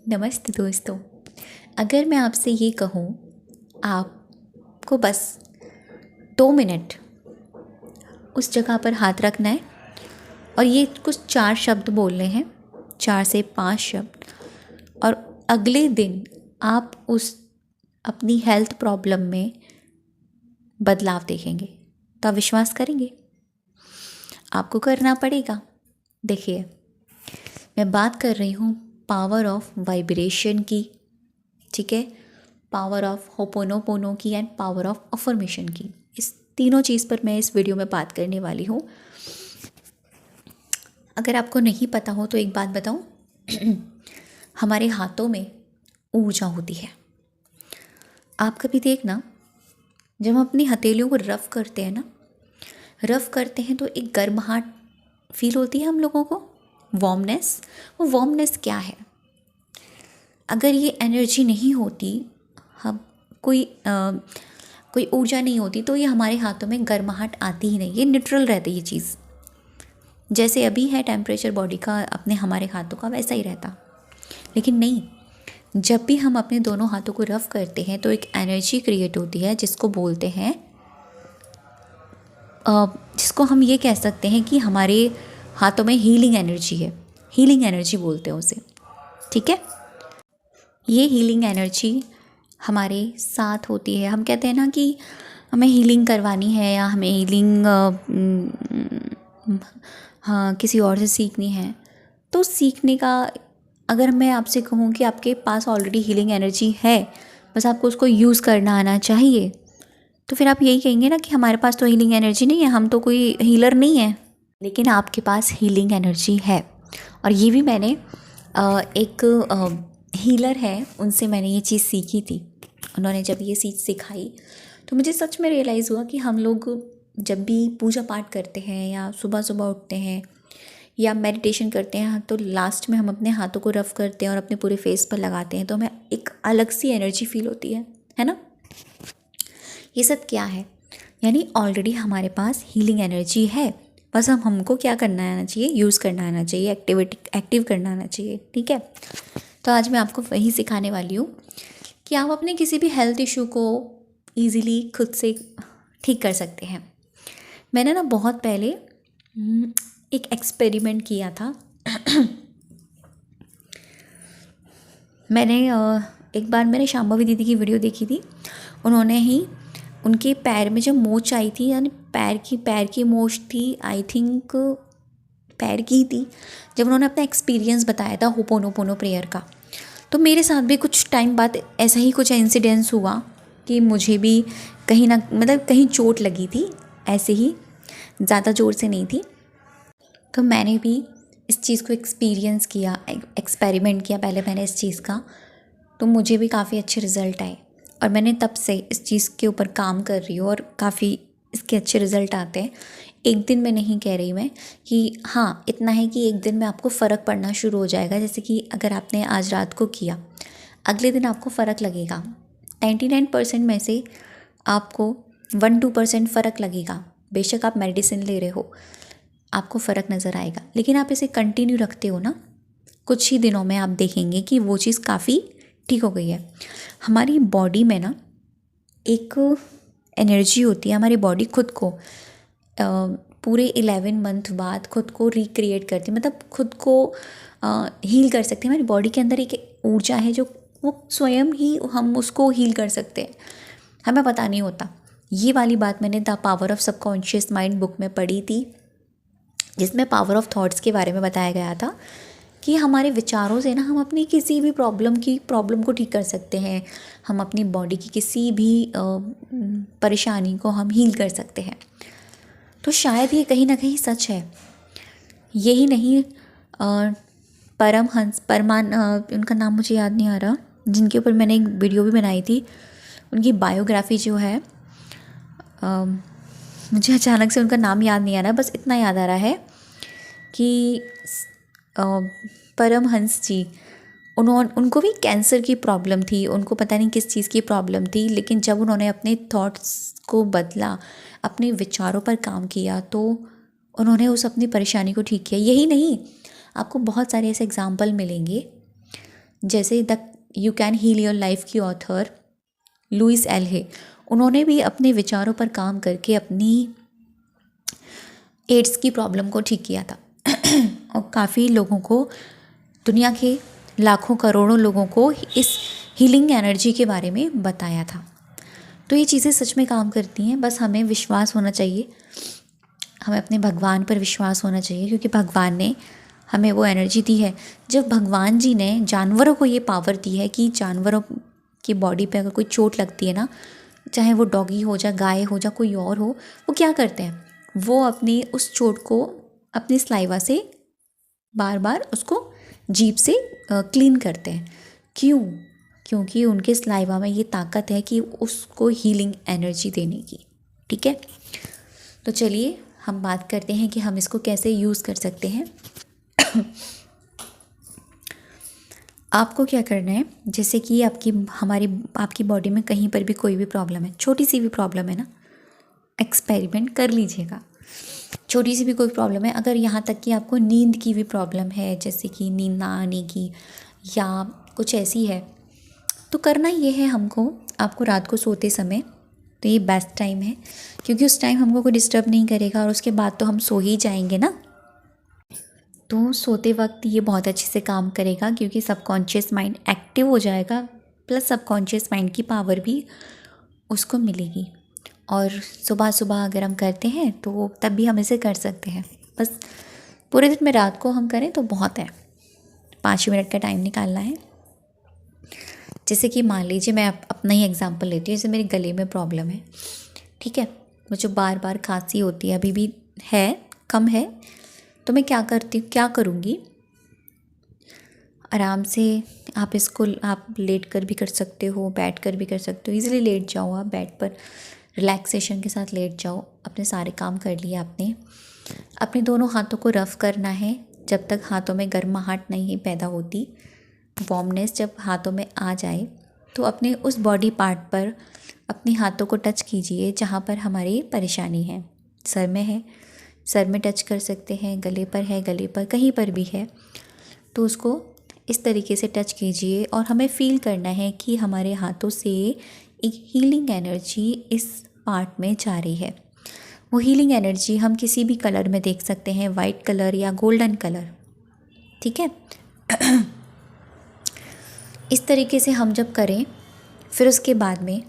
नमस्ते दोस्तों। अगर मैं आपसे ये कहूँ, आपको बस 2 मिनट उस जगह पर हाथ रखना है और ये कुछ 4 शब्द बोलने हैं, 4 से 5 शब्द, और अगले दिन आप उस अपनी हेल्थ प्रॉब्लम में बदलाव देखेंगे। तो आप विश्वास करेंगे? आपको करना पड़ेगा। देखिए, मैं बात कर रही हूँ पावर ऑफ वाइब्रेशन की, ठीक है, पावर ऑफ होपोनोपोनो की एंड पावर ऑफ अफर्मेशन की। इस तीनों चीज़ पर मैं इस वीडियो में बात करने वाली हूँ। अगर आपको नहीं पता हो तो एक बात बताऊँ, हमारे हाथों में ऊर्जा होती है। आप कभी देखना, जब हम अपनी हथेलियों को रफ़ करते हैं ना, रफ़ करते हैं तो एक गर्माहट फील होती है हम लोगों को, वार्मनेस। वो वार्मनेस क्या है? अगर ये एनर्जी नहीं होती, हम कोई ऊर्जा नहीं होती, तो ये हमारे हाथों में गर्माहट आती ही नहीं। ये न्यूट्रल रहती ये चीज़, जैसे अभी है टेम्परेचर बॉडी का अपने हमारे हाथों का, वैसा ही रहता। लेकिन नहीं, जब भी हम अपने दोनों हाथों को रफ़ करते हैं तो एक एनर्जी क्रिएट होती है, जिसको बोलते हैं जिसको हम ये कह सकते हैं कि हमारे हाथों में हीलिंग एनर्जी है। हीलिंग एनर्जी बोलते हैं उसे, ठीक है। ये हीलिंग एनर्जी हमारे साथ होती है। हम कहते हैं ना कि हमें हीलिंग करवानी है या हमें हीलिंग हाँ किसी और से सीखनी है, तो सीखने का, अगर मैं आपसे कहूँ कि आपके पास ऑलरेडी हीलिंग एनर्जी है, बस आपको उसको यूज़ करना आना चाहिए, तो फिर आप यही कहेंगे ना कि हमारे पास तो हीलिंग एनर्जी नहीं है, हम तो कोई हीलर नहीं है। लेकिन आपके पास हीलिंग एनर्जी है। और ये भी मैंने एक हीलर है, उनसे मैंने ये चीज़ सीखी थी। उन्होंने जब ये चीज़ सिखाई तो मुझे सच में रियलाइज़ हुआ कि हम लोग जब भी पूजा पाठ करते हैं या सुबह सुबह उठते हैं या मेडिटेशन करते हैं, तो लास्ट में हम अपने हाथों को रफ़ करते हैं और अपने पूरे फेस पर लगाते हैं, तो हमें एक अलग सी एनर्जी फील होती है ना। ये सब क्या है? यानी ऑलरेडी हमारे पास हीलिंग एनर्जी है, बस हमको क्या करना आना चाहिए, यूज़ करना आना चाहिए, एक्टिव करना आना चाहिए, ठीक है। तो आज मैं आपको वही सिखाने वाली हूँ कि आप अपने किसी भी हेल्थ इशू को ईज़िली खुद से ठीक कर सकते हैं। मैंने ना बहुत पहले एक एक्सपेरिमेंट किया था। एक बार मैंने शांभवी दीदी की वीडियो देखी थी। उन्होंने ही उनके पैर में जब मोच आई थी, यानी पैर की मोच थी, आई थिंक पैर की थी, जब उन्होंने अपना एक्सपीरियंस बताया था होपोनोपोनो प्रेयर का, तो मेरे साथ भी कुछ टाइम बाद ऐसा ही कुछ इंसिडेंस हुआ कि मुझे भी कहीं चोट लगी थी, ऐसे ही, ज़्यादा ज़ोर से नहीं थी। तो मैंने भी इस चीज़ को एक्सपीरियंस किया, एक्सपेरिमेंट किया पहले मैंने इस चीज़ का, तो मुझे भी काफ़ी अच्छे रिज़ल्ट आए और मैंने तब से इस चीज़ के ऊपर काम कर रही हूँ और काफ़ी इसके अच्छे रिज़ल्ट आते हैं। एक दिन में नहीं कह रही मैं कि हाँ, इतना है कि एक दिन में आपको फ़र्क पड़ना शुरू हो जाएगा। जैसे कि अगर आपने आज रात को किया, अगले दिन आपको फ़र्क लगेगा। 99% में से आपको 1-2% फ़र्क लगेगा। बेशक आप मेडिसिन ले रहे हो, आपको फ़र्क नज़र आएगा, लेकिन आप इसे कंटिन्यू रखते हो ना, कुछ ही दिनों में आप देखेंगे कि वो चीज़ काफ़ी ठीक हो गई है। हमारी बॉडी में ना एक एनर्जी होती है, हमारी बॉडी खुद को पूरे 11 मंथ बाद खुद को रिक्रिएट करती है, मतलब खुद को हील कर सकती है। हमारी बॉडी के अंदर एक ऊर्जा है जो वो स्वयं ही हम उसको हील कर सकते हैं, हमें पता नहीं होता। ये वाली बात मैंने the power of subconscious mind book में पढ़ी थी, जिसमें पावर ऑफ थॉट्स के बारे में बताया गया था कि हमारे विचारों से ना हम अपनी किसी भी प्रॉब्लम को ठीक कर सकते हैं। हम अपनी बॉडी की किसी भी परेशानी को हम हील कर सकते हैं। तो शायद ये कहीं ना कहीं सच है। यही नहीं, उनका नाम मुझे याद नहीं आ रहा, जिनके ऊपर मैंने एक वीडियो भी बनाई थी, उनकी बायोग्राफी जो है, मुझे अचानक से उनका नाम याद नहीं आ रहा, बस इतना याद आ रहा है कि परमहंस जी, उनको भी कैंसर की प्रॉब्लम थी, उनको पता नहीं किस चीज़ की प्रॉब्लम थी, लेकिन जब उन्होंने अपने थॉट्स को बदला, अपने विचारों पर काम किया, तो उन्होंने उस अपनी परेशानी को ठीक किया। यही नहीं, आपको बहुत सारे ऐसे एग्जाम्पल मिलेंगे जैसे the you can heal your life की ऑथर लुइस एल है, उन्होंने भी अपने विचारों पर काम करके अपनी एड्स की प्रॉब्लम को ठीक किया था और काफ़ी लोगों को, दुनिया के लाखों करोड़ों लोगों को इस हीलिंग एनर्जी के बारे में बताया था। तो ये चीज़ें सच में काम करती हैं, बस हमें विश्वास होना चाहिए, हमें अपने भगवान पर विश्वास होना चाहिए, क्योंकि भगवान ने हमें वो एनर्जी दी है। जब भगवान जी ने जानवरों को ये पावर दी है कि जानवरों की बॉडी पे अगर कोई चोट लगती है ना, चाहे वो डॉगी हो जा, गाय हो जा, कोई और हो, वो क्या करते हैं, वो अपनी उस चोट को अपनी स्लाइवा से बार बार उसको जीभ से क्लीन करते हैं। क्यों? क्योंकि उनके स्लाइवा में ये ताकत है कि उसको हीलिंग एनर्जी देने की। ठीक है, तो चलिए हम बात करते हैं कि हम इसको कैसे यूज़ कर सकते हैं। आपको क्या करना है, जैसे कि आपकी बॉडी में कहीं पर भी कोई भी प्रॉब्लम है, छोटी सी भी प्रॉब्लम है ना, एक्सपेरिमेंट कर लीजिएगा। छोटी सी भी कोई प्रॉब्लम है, अगर यहाँ तक कि आपको नींद की भी प्रॉब्लम है, जैसे कि नींद ना आने की या कुछ ऐसी है, तो करना ये है हमको, आपको रात को सोते समय, तो ये बेस्ट टाइम है, क्योंकि उस टाइम हमको कोई डिस्टर्ब नहीं करेगा और उसके बाद तो हम सो ही जाएंगे ना। तो सोते वक्त ये बहुत अच्छे से काम करेगा, क्योंकि सबकॉन्शियस माइंड एक्टिव हो जाएगा, प्लस सबकॉन्शियस माइंड की पावर भी उसको मिलेगी। और सुबह सुबह अगर हम करते हैं तो तब भी हम इसे कर सकते हैं, बस पूरे दिन में रात को हम करें तो बहुत है, 5 मिनट का टाइम निकालना है। जैसे कि मान लीजिए मैं अपना ही एग्जांपल लेती हूँ, जैसे मेरे गले में प्रॉब्लम है, ठीक है, मुझे बार बार खांसी होती है, अभी भी है, कम है, तो मैं क्या करूँगी, आराम से आप लेट कर भी कर सकते हो, बैठ कर भी कर सकते हो, इजीली लेट जाओ, आप बेड पर रिलैक्सेशन के साथ लेट जाओ, अपने सारे काम कर लिए आपने। अपने दोनों हाथों को रफ़ करना है जब तक हाथों में गर्माहट नहीं पैदा होती, वार्मनेस जब हाथों में आ जाए तो अपने उस बॉडी पार्ट पर अपने हाथों को टच कीजिए जहाँ पर हमारी परेशानी है। सर में है, सर में टच कर सकते हैं, गले पर है, गले पर कहीं पर भी है, तो उसको इस तरीके से टच कीजिए और हमें फ़ील करना है कि हमारे हाथों से एक हीलिंग एनर्जी इस पार्ट में जा रही है। वो हीलिंग एनर्जी हम किसी भी कलर में देख सकते हैं, वाइट कलर या गोल्डन कलर, ठीक है। इस तरीके से हम जब करें, फिर उसके बाद में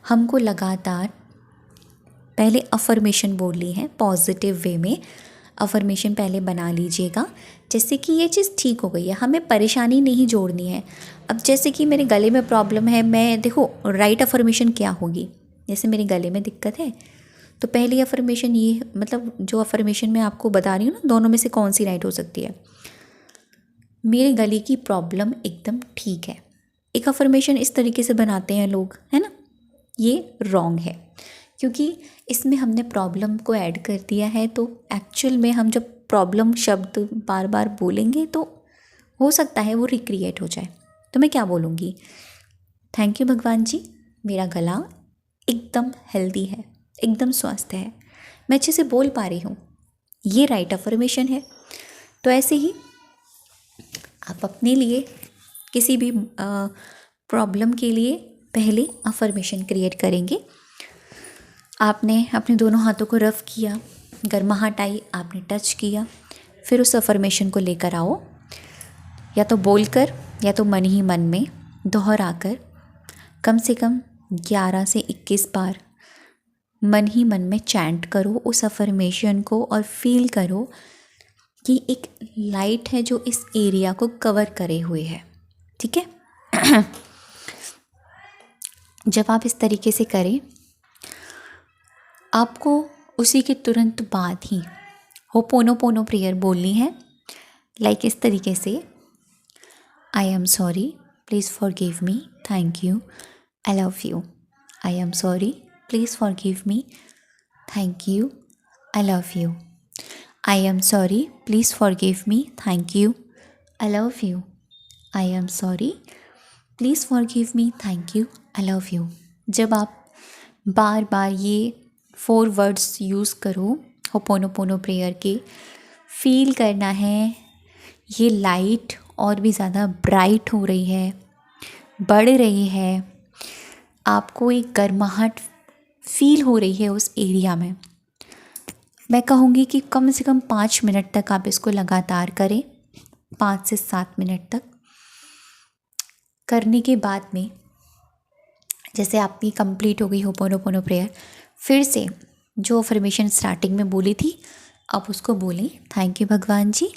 हमको लगातार पहले अफर्मेशन बोलनी है, पॉजिटिव वे में अफर्मेशन पहले बना लीजिएगा, जैसे कि ये चीज़ ठीक हो गई है, हमें परेशानी नहीं जोड़नी है। अब जैसे कि मेरे गले में प्रॉब्लम है, मैं देखो राइट अफर्मेशन क्या होगी, जैसे मेरे गले में दिक्कत है तो पहली अफर्मेशन ये, मतलब जो अफर्मेशन मैं आपको बता रही हूँ ना, दोनों में से कौन सी राइट हो सकती है, मेरे गले की प्रॉब्लम एकदम ठीक है। एक अफर्मेशन इस तरीके से बनाते हैं लोग, है ना, ये रॉन्ग है, क्योंकि इसमें हमने प्रॉब्लम को ऐड कर दिया है। तो एक्चुअल में हम जब प्रॉब्लम शब्द बार बार बोलेंगे तो हो सकता है वो रिक्रिएट हो जाए। तो मैं क्या बोलूँगी, थैंक यू भगवान जी, मेरा गला एकदम हेल्दी है, एकदम स्वस्थ है, मैं अच्छे से बोल पा रही हूँ, ये राइट अफर्मेशन है। तो ऐसे ही आप अपने लिए किसी भी प्रॉब्लम के लिए पहले अफर्मेशन क्रिएट करेंगे। आपने अपने दोनों हाथों को रफ़ किया, गर्माहट आई, आपने टच किया, फिर उस अफर्मेशन को लेकर आओ, या तो बोलकर या तो मन ही मन में दोहराकर कम से कम 11 से 21 बार मन ही मन में चैंट करो उस अफर्मेशन को और फील करो कि एक लाइट है जो इस एरिया को कवर करे हुए है, ठीक है। जब आप इस तरीके से करें, आपको उसी के तुरंत बाद ही होपोनोपोनो प्रेयर बोलनी है, लाइक इस तरीके से, I am sorry, please forgive me, thank you, I love you. I am sorry, please forgive me, thank you, I love you. I am sorry, please forgive me, thank you, I love you. I am sorry, please forgive me, thank you, I love you. जब आप बार बार ये 4 words use करो ho'oponopono prayer के, feel करना है ये light और भी ज़्यादा ब्राइट हो रही है, बढ़ रही है। आपको एक गर्माहट फील हो रही है उस एरिया में। मैं कहूँगी कि कम से कम 5 मिनट तक आप इसको लगातार करें, 5 से 7 मिनट तक करने के बाद में जैसे आपकी कंप्लीट हो गई होपोनोपोनो प्रेयर, फिर से जो अफर्मेशन स्टार्टिंग में बोली थी आप उसको बोलें, थैंक यू भगवान जी,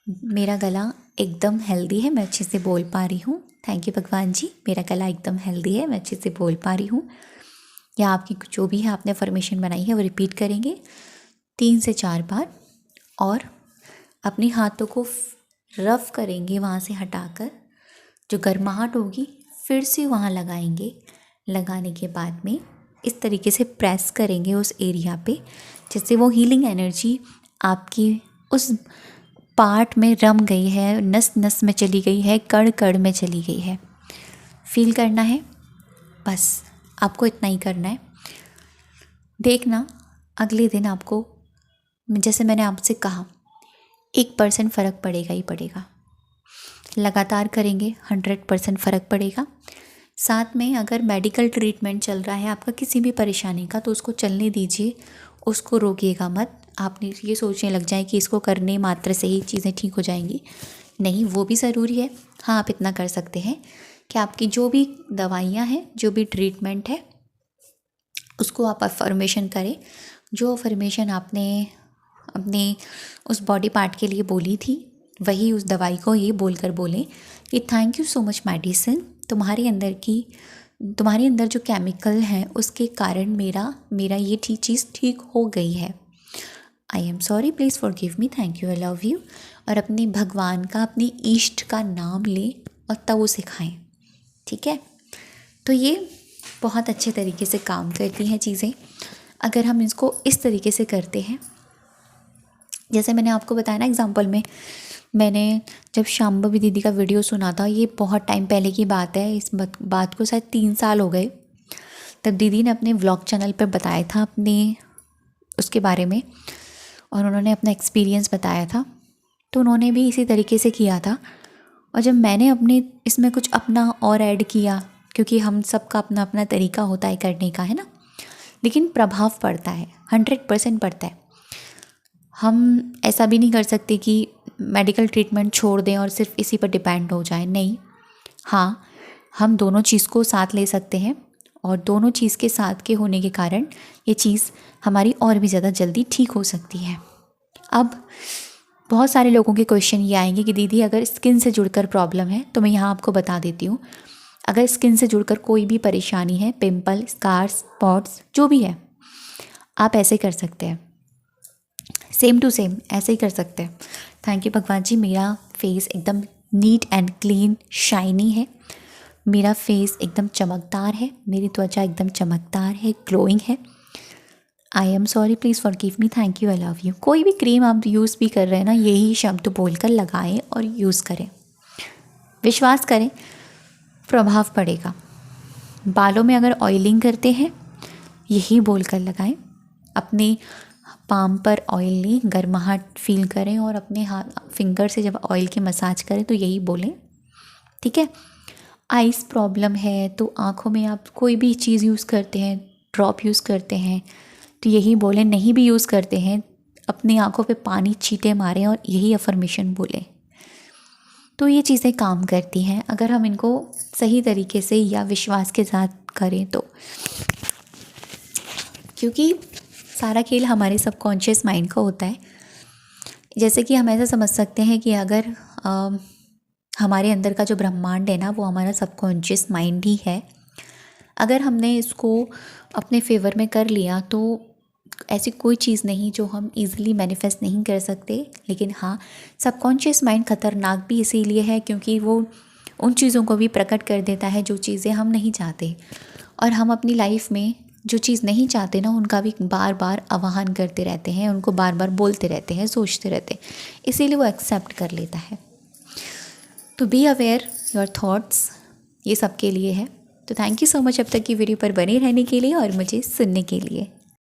मेरा गला एकदम हेल्दी है, मैं अच्छे से बोल पा रही हूँ। थैंक यू भगवान जी, मेरा गला एकदम हेल्दी है, मैं अच्छे से बोल पा रही हूँ। या आपकी जो भी है आपने अफर्मेशन बनाई है वो रिपीट करेंगे 3 से 4 बार, और अपने हाथों को रफ करेंगे वहाँ से हटाकर, जो गर्माहट होगी फिर से वहाँ लगाएंगे। लगाने के बाद में इस तरीके से प्रेस करेंगे उस एरिया पे, जैसे वो हीलिंग एनर्जी आपकी उस पार्ट में रम गई है, नस नस में चली गई है, कड़ कड़ में चली गई है। फील करना है, बस आपको इतना ही करना है। देखना अगले दिन आपको, जैसे मैंने आपसे कहा, 1% फ़र्क पड़ेगा ही पड़ेगा। लगातार करेंगे 100% फ़र्क पड़ेगा। साथ में अगर मेडिकल ट्रीटमेंट चल रहा है आपका किसी भी परेशानी का, तो उसको चलने दीजिए, उसको रोकिएगा मत। आपने ये सोचने लग जाए कि इसको करने मात्र से ही चीज़ें ठीक हो जाएंगी, नहीं, वो भी ज़रूरी है। हाँ, आप इतना कर सकते हैं कि आपकी जो भी दवाइयाँ हैं, जो भी ट्रीटमेंट है, उसको आप अफर्मेशन करें। जो अफर्मेशन आपने अपने उस बॉडी पार्ट के लिए बोली थी, वही उस दवाई को ये बोलकर बोलें कि thank you so much medicine, तुम्हारे अंदर जो केमिकल हैं उसके कारण मेरा ये चीज़ ठीक हो गई है। I am sorry, please forgive me, thank you, I love you. और अपने भगवान का, अपने इष्ट का नाम लें और तब उसे खाएं। ठीक है, तो ये बहुत अच्छे तरीके से काम करती हैं चीज़ें अगर हम इसको इस तरीके से करते हैं। जैसे मैंने आपको बताया ना एग्जांपल में, मैंने जब शांभवी दीदी का वीडियो सुना था, ये बहुत टाइम पहले की बात है, इस बात को शायद 3 साल हो गए। तब दीदी ने अपने व्लॉग चैनल पर बताया था अपने उसके बारे में, और उन्होंने अपना एक्सपीरियंस बताया था। तो उन्होंने भी इसी तरीके से किया था, और जब मैंने अपने इसमें कुछ अपना और ऐड किया, क्योंकि हम सबका अपना अपना तरीका होता है करने का, है ना, लेकिन प्रभाव पड़ता है, 100% पड़ता है। हम ऐसा भी नहीं कर सकते कि मेडिकल ट्रीटमेंट छोड़ दें और सिर्फ इसी पर डिपेंड हो जाए, नहीं। हाँ, हम दोनों चीज़ को साथ ले सकते हैं, और दोनों चीज़ के साथ के होने के कारण ये चीज़ हमारी और भी ज़्यादा जल्दी ठीक हो सकती है। अब बहुत सारे लोगों के क्वेश्चन ये आएंगे कि दीदी अगर स्किन से जुड़कर प्रॉब्लम है, तो मैं यहाँ आपको बता देती हूँ। अगर स्किन से जुड़कर कोई भी परेशानी है, पिंपल, स्कार्स, स्पॉट्स, जो भी है, आप ऐसे कर सकते हैं, सेम टू सेम ऐसे ही कर सकते हैं। थैंक यू भगवान जी, मेरा फेस एकदम नीट एंड क्लीन शाइनी है, मेरा फेस एकदम चमकदार है, मेरी त्वचा एकदम चमकदार है, ग्लोइंग है। I am sorry, please forgive me, thank you, I love you. कोई भी क्रीम आप यूज़ भी कर रहे हैं ना, यही शब्द बोलकर लगाएं और यूज़ करें। विश्वास करें, प्रभाव पड़ेगा। बालों में अगर ऑयलिंग करते हैं, यही बोलकर लगाएं। अपने पाम पर ऑयल लें, गर्माहट फील करें, और अपने हाथ फिंगर से जब ऑयल की मसाज करें तो यही बोलें। ठीक है। आइस प्रॉब्लम है तो आँखों में आप कोई भी चीज़ यूज़ करते हैं, ड्रॉप यूज़ करते हैं, तो यही बोलें। नहीं भी यूज़ करते हैं, अपनी आँखों पे पानी छींटे मारें और यही अफर्मेशन बोलें। तो ये चीज़ें काम करती हैं अगर हम इनको सही तरीके से या विश्वास के साथ करें तो, क्योंकि सारा खेल हमारे सबकॉन्शियस माइंड का होता है। जैसे कि हम ऐसा समझ सकते हैं कि अगर हमारे अंदर का जो ब्रह्मांड है ना, वो हमारा सबकॉन्शियस माइंड ही है। अगर हमने इसको अपने फेवर में कर लिया तो ऐसी कोई चीज़ नहीं जो हम इजीली मैनिफेस्ट नहीं कर सकते। लेकिन हाँ, सबकॉन्शियस माइंड ख़तरनाक भी इसीलिए है क्योंकि वो उन चीज़ों को भी प्रकट कर देता है जो चीज़ें हम नहीं चाहते, और हम अपनी लाइफ में जो चीज़ नहीं चाहते ना, उनका भी बार बार आह्वान करते रहते हैं, उनको बार बार बोलते रहते हैं, सोचते रहते हैं, इसीलिए वो एक्सेप्ट कर लेता है। तो बी अवेयर योर थॉट्स, ये सब के लिए है। तो थैंक यू सो मच अब तक की वीडियो पर बने रहने के लिए और मुझे सुनने के लिए।